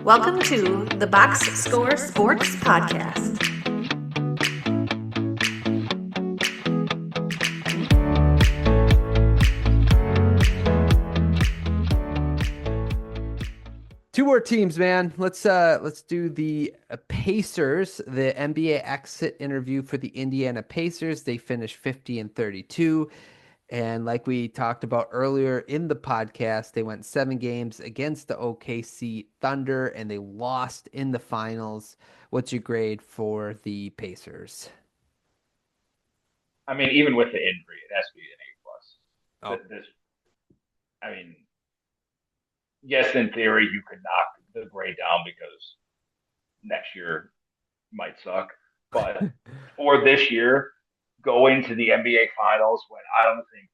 Welcome to the Box Score Sports Podcast. Two more teams, man. Let's do the Pacers, the NBA exit interview for the Indiana Pacers. They finished 50-32. And like we talked about earlier in the podcast, they went 7 games against the OKC Thunder and they lost in the finals. What's your grade for the Pacers? I mean, even with the injury, it has to be an A Oh, plus. I mean, yes, in theory, you could knock the grade down because next year might suck. But for this year, going to the NBA Finals when I don't think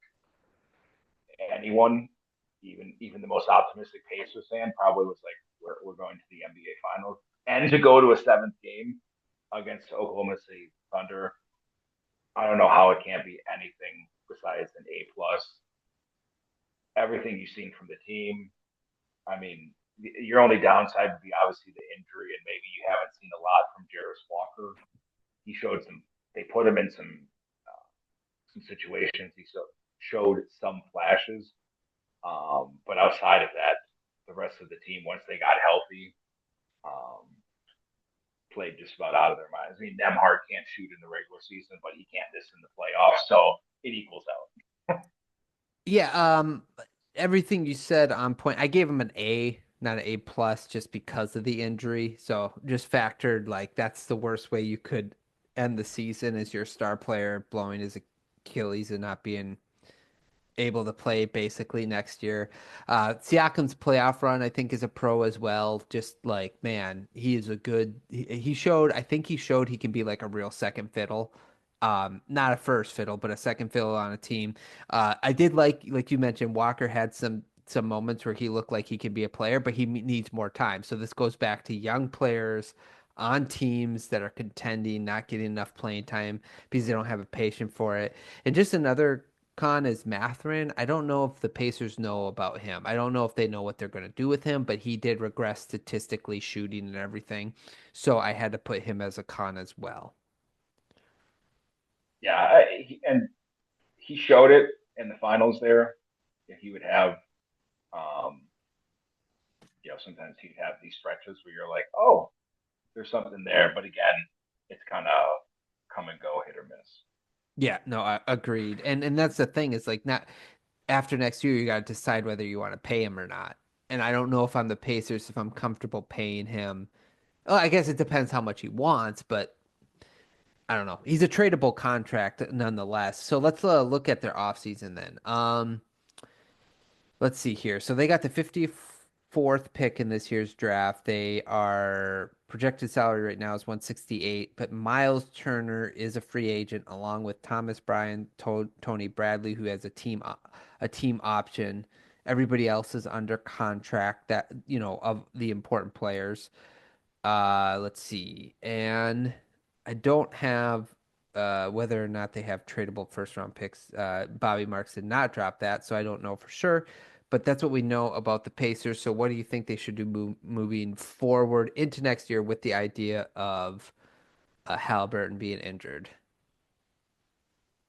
anyone, even the most optimistic Pacers fan, probably was like, we're going to the NBA Finals, and to go to a seventh game against Oklahoma City Thunder, I don't know how it can't be anything besides an A plus. Everything you've seen from the team, I mean, your only downside would be obviously the injury, and maybe you haven't seen a lot from Jarris Walker. He showed some. They put him in some situations. He showed some flashes, but outside of that, the rest of the team, once they got healthy, um, played just about out of their minds. I mean, Nemhart can't shoot in the regular season, but he can't miss in the playoffs, so it equals out. yeah. Everything you said on point. I gave him an A, not an A plus, just because of the injury. So just factored like that's the worst way you could end the season is your star player blowing his Achilles and not being able to play basically next year. Siakam's playoff run, I think, is a pro as well. Just like, man, he is a good. He showed. I think he showed he can be like a real second fiddle. Not a first fiddle, but a second fiddle on a team. I did like you mentioned, Walker had some moments where he looked like he could be a player, but he needs more time. So this goes back to young players on teams that are contending, not getting enough playing time because they don't have a patient for it. And just another con is Matherin. I don't know if the Pacers know about him. I don't know if they know what they're going to do with him, but he did regress statistically shooting and everything. So I had to put him as a con as well. Yeah, and he showed it in the finals there. He would have, um, sometimes he'd have these stretches where you're like, oh, there's something there. But again, it's kind of come and go, hit or miss. Yeah, no, I agreed. And that's the thing is like not after next year you got to decide whether you want to pay him or not. And I don't know if I'm the Pacers if I'm comfortable paying him. Well, I guess it depends how much he wants, but I don't know. He's a tradable contract nonetheless. So let's look at their offseason then. Let's see here. So they got the 54th pick in this year's draft. They are projected salary right now is 168, but Miles Turner is a free agent along with Thomas Bryan, Tony Bradley, who has a team option. Everybody else is under contract that, of the important players. Let's see. And I don't have whether or not they have tradable first round picks. Bobby Marks did not drop that, so I don't know for sure. But that's what we know about the Pacers. So what do you think they should do moving forward into next year with the idea of Halliburton being injured?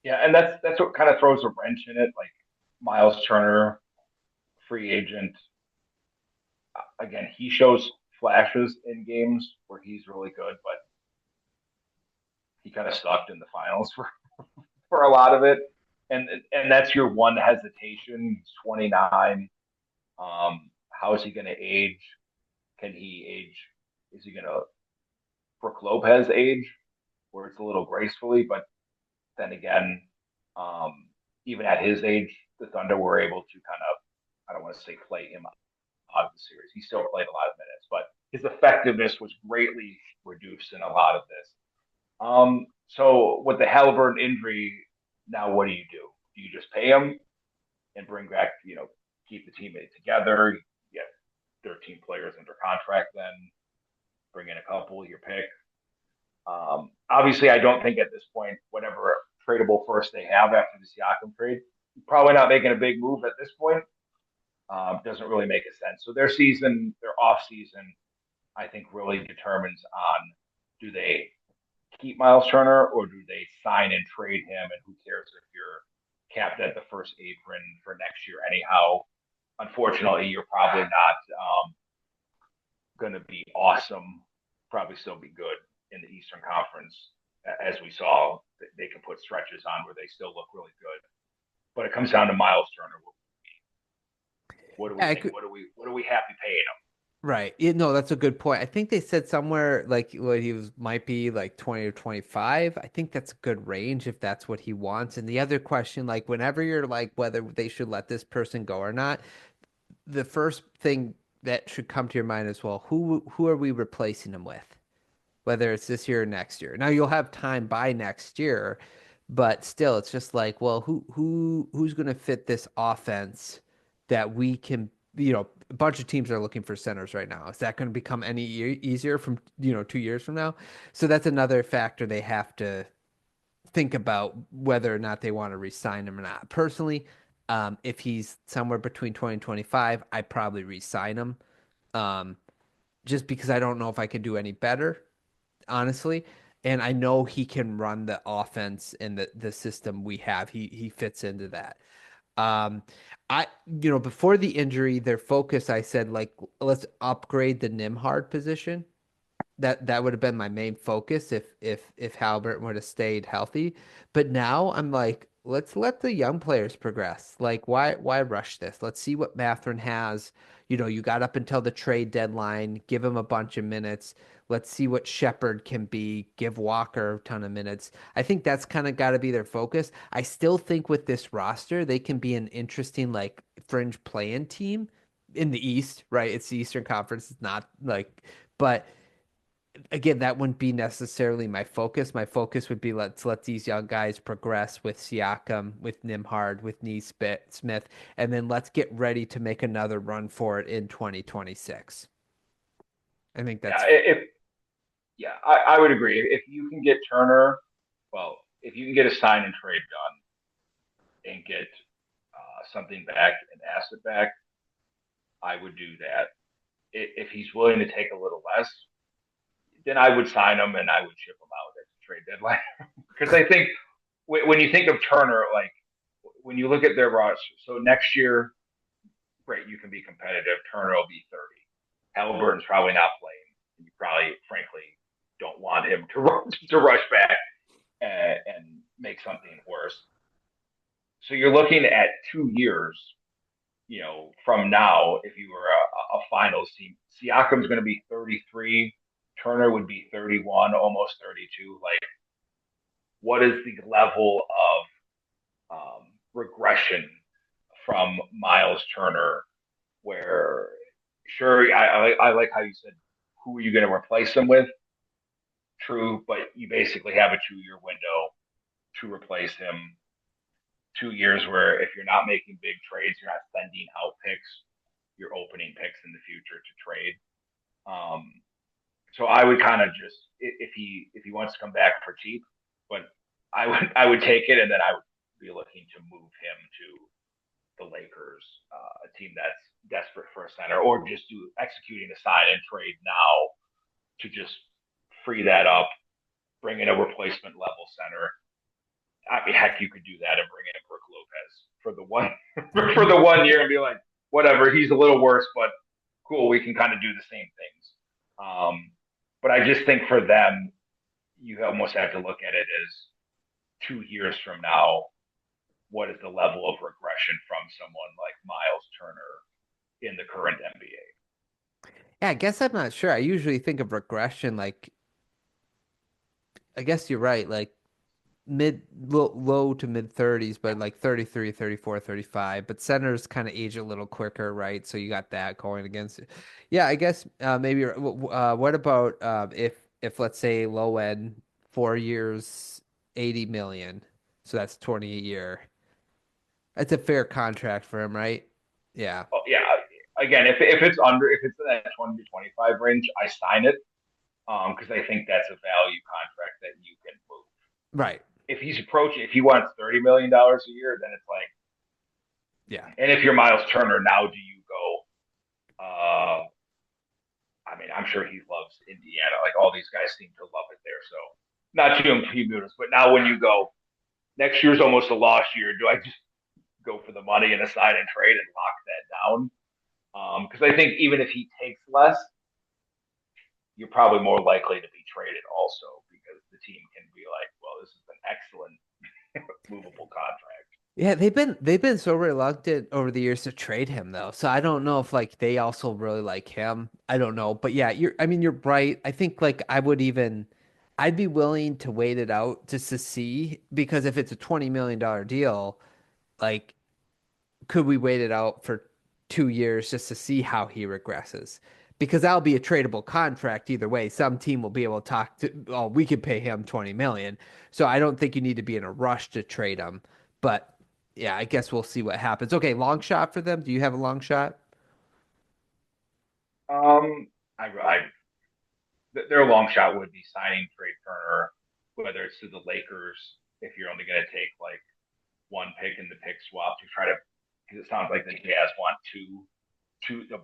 Yeah, and that's what kind of throws a wrench in it. Like Miles Turner, free agent. Again, he shows flashes in games where he's really good, but he kind of sucked in the finals for a lot of it. And that's your one hesitation. He's 29. How is he going to age? Can he age? Is he going to Brooke Lopez age, where it's a little gracefully? But then again, um, even at his age, the Thunder were able to kind of, I don't want to say play him out of the series. He still played a lot of minutes, but his effectiveness was greatly reduced in a lot of this. So with the Halliburton injury, now what do? Do you just pay him and bring back, keep the teammate together? You get 13 players under contract, then bring in a couple, your pick. Obviously, I don't think at this point, whatever tradable first they have after the Siakam trade, probably not making a big move at this point. Doesn't really make a sense. So their off season I think really determines on do they keep Miles Turner or do they sign and trade him? And who cares if you're capped at the first apron for next year anyhow? Unfortunately, you're probably not going to be awesome. Probably still be good in the Eastern Conference, as we saw. They can put stretches on where they still look really good. But it comes down to Miles Turner. What do we think? What are we happy paying him? Right. No, that's a good point. I think they said somewhere like what he was might be like 20 or 25. I think that's a good range if that's what he wants. And the other question, like whenever you're like whether they should let this person go or not, the first thing that should come to your mind is, well, who are we replacing him with? Whether it's this year or next year. Now you'll have time by next year, but still it's just like, well, who's going to fit this offense that we can, a bunch of teams are looking for centers right now. Is that going to become any easier from, 2 years from now? So that's another factor they have to think about whether or not they want to re-sign him or not. Personally, if he's somewhere between 20 and 25, I'd probably re-sign him. Um, just because I don't know if I could do any better, honestly. And I know he can run the offense and the system we have. He fits into that. Um, before the injury, their focus, I said, like, let's upgrade the Nimhard position. That would have been my main focus if Halbert would have stayed healthy. But now I'm like, let's let the young players progress. Like, why rush this? Let's see what Matherin has. You got up until the trade deadline. Give him a bunch of minutes. Let's see what Shepard can be. Give Walker a ton of minutes. I think that's kind of got to be their focus. I still think with this roster, they can be an interesting like fringe play-in team in the East, right? It's the Eastern Conference. It's not like, but again, that wouldn't be necessarily my focus. My focus would be let's let these young guys progress with Siakam, with Nimhard, with Smith, and then let's get ready to make another run for it in 2026. I think Yeah, that's I would agree. If you can get Turner, well, if you can get a sign and trade done and get something back, an asset back, I would do that. If he's willing to take a little less, then I would sign him and I would ship him out at the trade deadline. Because I think when you think of Turner, like when you look at their roster, so next year, great, you can be competitive. Turner will be 30. Halliburton's probably not playing. You probably, frankly, don't want him to rush back and make something worse. So you're looking at 2 years, from now. If you were a finals team, Siakam's going to be 33. Turner would be 31, almost 32. Like, what is the level of regression from Miles Turner? Where, sure, I like how you said, who are you going to replace him with? True, but you basically have a 2 year window to replace him. 2 years where if you're not making big trades, you're not sending out picks, you're opening picks in the future to trade. Um, so I would kind of just if he wants to come back for cheap, but I would take it, and then I would be looking to move him to the Lakers, a team that's desperate for a center, or just do executing a sign and trade now to just free that up, bring in a replacement level center. I mean, heck, you could do that and bring in Brook Lopez for the one for the 1 year and be like, whatever, he's a little worse, but cool, we can kind of do the same things. But I just think for them, you almost have to look at it as 2 years from now, what is the level of regression from someone like Miles Turner in the current NBA? yeah. I guess I'm not sure. I usually think of regression like I guess you're right, like low to mid 30s, but like 33, 34, 35. But centers kind of age a little quicker, right? So you got that going against it. Yeah, I guess maybe what about if let's say low end 4 years, 80 million. So that's 20 a year. That's a fair contract for him, right? Yeah. Oh, yeah. Again, if it's in that 20 to 25 range, I sign it because I think that's a value contract that you can move. Right. If he wants $30 million a year, then it's like, Yeah. and if you're Miles Turner, now do you go I mean, I'm sure he loves Indiana. Like all these guys seem to love it there. So not to impede us, but now when you go, next year's almost a lost year. Do I just go for the money and a sign and trade and lock that down? Because I think even if he takes less, you're probably more likely to be traded also because the team can be like, well, this is an excellent movable contract. Yeah, they've been so reluctant over the years to trade him though. So I don't know if like they also really like him. I don't know. But yeah, you're right. I think like I'd be willing to wait it out just to see because if it's a $20 million deal, like could we wait it out for 2 years just to see how he regresses? Because that'll be a tradable contract either way. Some team will be able to talk to, oh, we could pay him 20 million. So I don't think you need to be in a rush to trade him. But yeah, I guess we'll see what happens. Okay, long shot for them. Do you have a long shot? Um, their long shot would be signing Trey Turner, whether it's to the Lakers if you're only going to take like one pick in the pick swap to try to, because it sounds like the Jazz want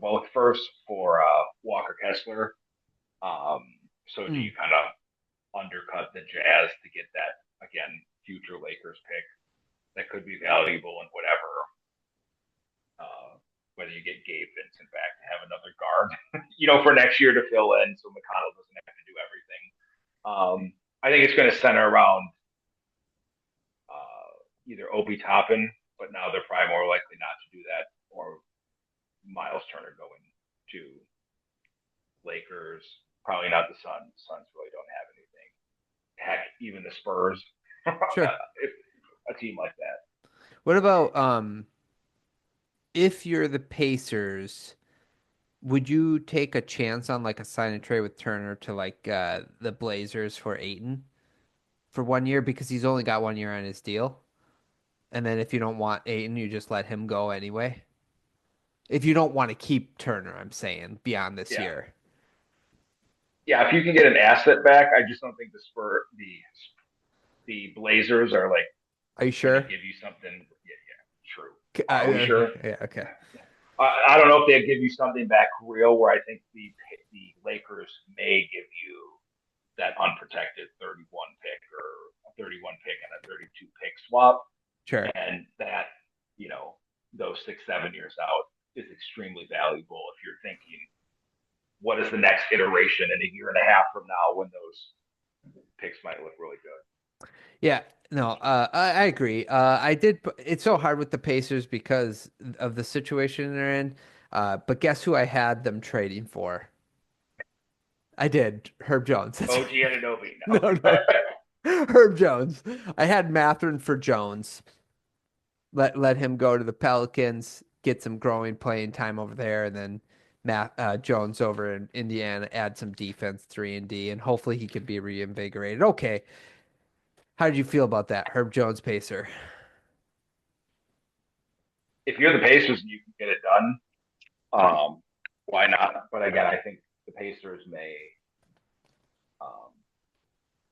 both first for Walker Kessler. So do you kind of undercut the Jazz to get that again future Lakers pick that could be valuable and whatever? Whether you get Gabe Vincent back to have another guard, for next year to fill in, so McConnell doesn't have to do everything. I think it's going to center around either Obi Toppin, but now they're probably more likely not to do that, or Miles Turner going to Lakers. Probably not the Suns. Suns really don't have anything. Heck, even the Spurs. Sure. A team like that. What about if you're the Pacers, would you take a chance on like a sign and trade with Turner to like the Blazers for Ayton for 1 year because he's only got 1 year on his deal? And then if you don't want Ayton, you just let him go anyway. If you don't want to keep Turner, I'm saying beyond this year. Yeah, if you can get an asset back, I just don't think the Blazers are like. Are you sure? Give you something. Yeah, true. Are you sure? Yeah, okay. I don't know if they'll give you something back real. Where I think the Lakers may give you that unprotected 31 pick or a 31 pick and a 32 pick swap. Sure. And that, those 6-7 years out is extremely valuable if you're thinking, what is the next iteration in a year and a half from now when those picks might look really good? Yeah, no, I agree. It's so hard with the Pacers because of the situation they're in. But guess who I had them trading for? I did. Herb Jones. OG Anunoby. No. Herb Jones. I had Mathurin for Jones. Let him go to the Pelicans, get some growing playing time over there, and then Jones over in Indiana, add some defense, 3-and-D, and hopefully he could be reinvigorated. Okay. How did you feel about that, Herb Jones Pacer? If you're the Pacers and you can get it done, why not? But again, I think the Pacers may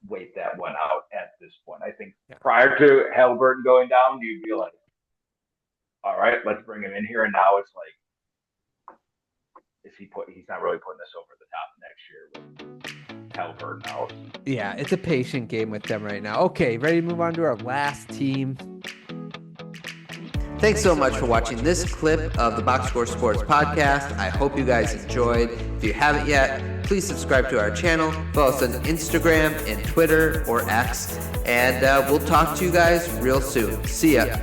wait that one out at this point. I think prior to Halliburton going down, you'd be like, all right, let's bring him in here. And now it's like, he's not really putting us over the top next year with Halliburton out. Yeah, it's a patient game with them right now. Okay, ready to move on to our last team. Thanks so much for watching this clip of the Box Score Sports Podcast. I hope you guys enjoyed. If you haven't yet, please subscribe to our channel. Follow us on Instagram and Twitter or X. And we'll talk to you guys real soon. See ya.